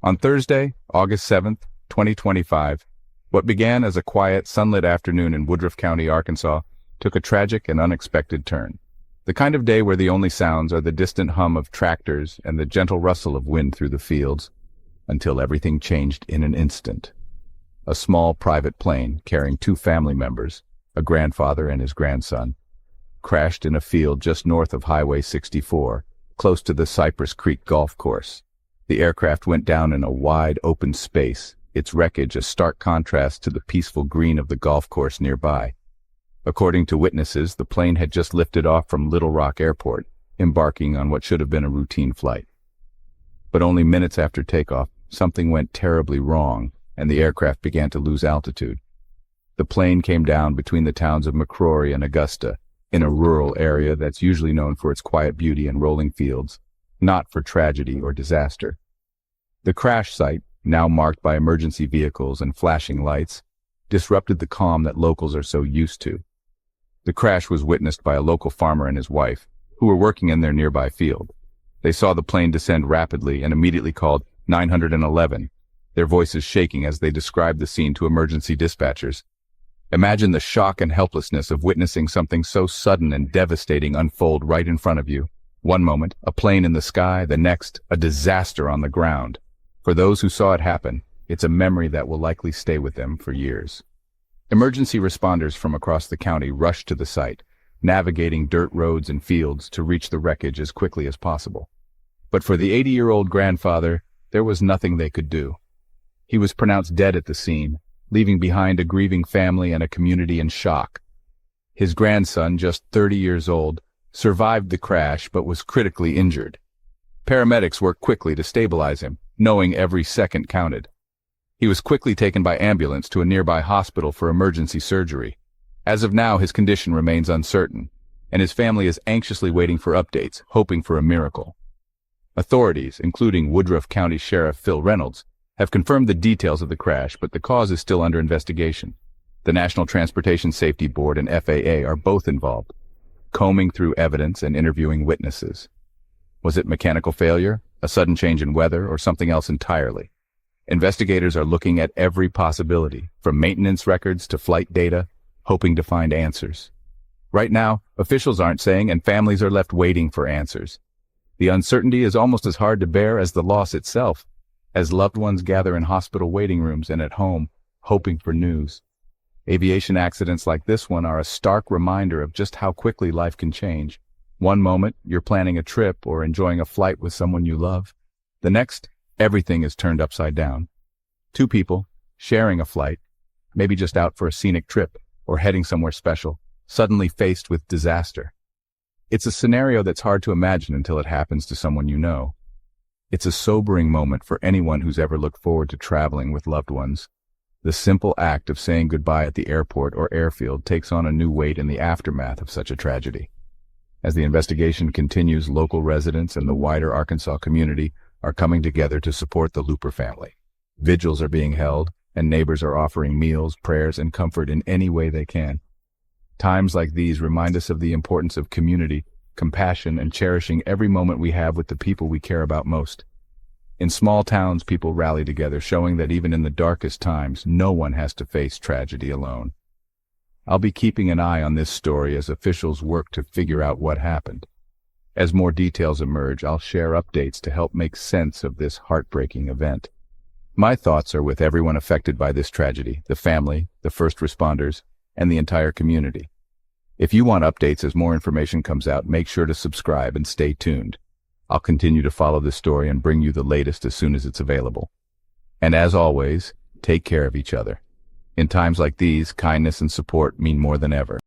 On Thursday, August 7th, 2025, what began as a quiet, sunlit afternoon in Woodruff County, Arkansas, took a tragic and unexpected turn. The kind of day where the only sounds are the distant hum of tractors and the gentle rustle of wind through the fields, until everything changed in an instant. A small private plane carrying two family members, a grandfather and his grandson, crashed in a field just north of Highway 64, close to the Cypress Creek Golf Course. The aircraft went down in a wide, open space, its wreckage a stark contrast to the peaceful green of the golf course nearby. According to witnesses, the plane had just lifted off from Little Rock Airport, embarking on what should have been a routine flight. But only minutes after takeoff, something went terribly wrong, and the aircraft began to lose altitude. The plane came down between the towns of McCrory and Augusta, in a rural area that's usually known for its quiet beauty and rolling fields, not for tragedy or disaster. The crash site, now marked by emergency vehicles and flashing lights, disrupted the calm that locals are so used to. The crash was witnessed by a local farmer and his wife, who were working in their nearby field. They saw the plane descend rapidly and immediately called 911, their voices shaking as they described the scene to emergency dispatchers. Imagine the shock and helplessness of witnessing something so sudden and devastating unfold right in front of you. One moment, a plane in the sky, the next, a disaster on the ground. For those who saw it happen, it's a memory that will likely stay with them for years. Emergency responders from across the county rushed to the site, navigating dirt roads and fields to reach the wreckage as quickly as possible. But for the 80-year-old grandfather, there was nothing they could do. He was pronounced dead at the scene, leaving behind a grieving family and a community in shock. His grandson, just 30 years old, survived the crash but was critically injured. Paramedics worked quickly to stabilize him, knowing every second counted. He was quickly taken by ambulance to a nearby hospital for emergency surgery. As of now, his condition remains uncertain, and his family is anxiously waiting for updates, hoping for a miracle. Authorities, including Woodruff County Sheriff Phil Reynolds, have confirmed the details of the crash, but the cause is still under investigation. The National Transportation Safety Board and FAA are both involved, combing through evidence and interviewing witnesses. Was it mechanical failure, a sudden change in weather, or something else entirely? Investigators are looking at every possibility, from maintenance records to flight data, hoping to find answers. Right now, officials aren't saying, and families are left waiting for answers. The uncertainty is almost as hard to bear as the loss itself, as loved ones gather in hospital waiting rooms and at home, hoping for news. Aviation accidents like this one are a stark reminder of just how quickly life can change. One moment, you're planning a trip or enjoying a flight with someone you love. The next, everything is turned upside down. Two people, sharing a flight, maybe just out for a scenic trip or heading somewhere special, suddenly faced with disaster. It's a scenario that's hard to imagine until it happens to someone you know. It's a sobering moment for anyone who's ever looked forward to traveling with loved ones. The simple act of saying goodbye at the airport or airfield takes on a new weight in the aftermath of such a tragedy. As the investigation continues, local residents and the wider Arkansas community are coming together to support the Looper family. Vigils are being held, and neighbors are offering meals, prayers, and comfort in any way they can. Times like these remind us of the importance of community, compassion, and cherishing every moment we have with the people we care about most. In small towns, people rally together, showing that even in the darkest times, no one has to face tragedy alone. I'll be keeping an eye on this story as officials work to figure out what happened. As more details emerge, I'll share updates to help make sense of this heartbreaking event. My thoughts are with everyone affected by this tragedy, the family, the first responders, and the entire community. If you want updates as more information comes out, make sure to subscribe and stay tuned. I'll continue to follow this story and bring you the latest as soon as it's available. And as always, take care of each other. In times like these, kindness and support mean more than ever.